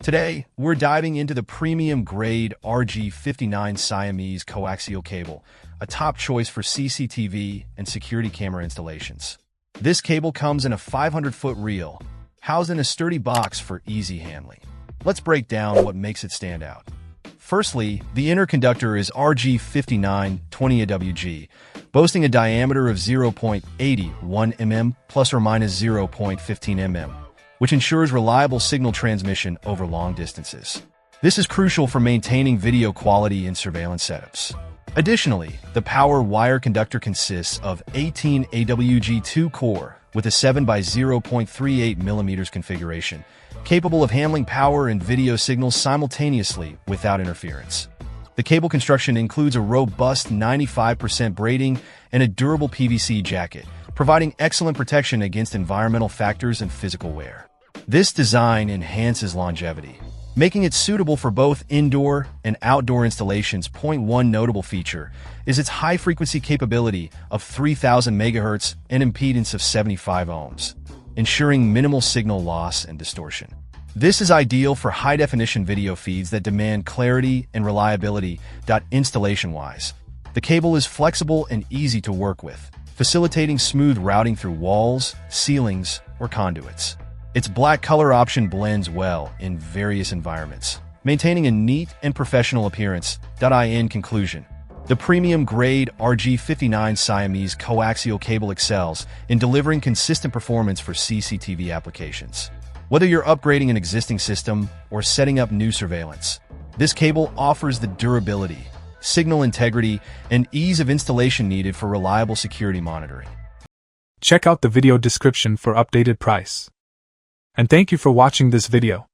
Today, we're diving into the premium-grade RG59 Siamese Coaxial cable, a top choice for CCTV and security camera installations. This cable comes in a 500-foot reel, housed in a sturdy box for easy handling. Let's break down what makes it stand out. Firstly, the inner conductor is RG59 20AWG, boasting a diameter of 0.81 mm plus or minus 0.15 mm, which ensures reliable signal transmission over long distances. This is crucial for maintaining video quality in surveillance setups. Additionally, the power wire conductor consists of 18 AWG2 core with a 7 by 0.38 mm configuration, capable of handling power and video signals simultaneously without interference. The cable construction includes a robust 95% braiding and a durable PVC jacket, providing excellent protection against environmental factors and physical wear. This design enhances longevity, making it suitable for both indoor and outdoor installations. One notable feature is its high-frequency capability of 3000 MHz and impedance of 75 ohms, ensuring minimal signal loss and distortion. This is ideal for high-definition video feeds that demand clarity and reliability. Installation-wise, the cable is flexible and easy to work with, facilitating smooth routing through walls, ceilings, or conduits. Its black color option blends well in various environments, maintaining a neat and professional appearance. In conclusion, the premium-grade RG59 Siamese Coaxial cable excels in delivering consistent performance for CCTV applications. Whether you're upgrading an existing system or setting up new surveillance, this cable offers the durability, signal integrity, and ease of installation needed for reliable security monitoring. Check out the video description for updated price. And thank you for watching this video.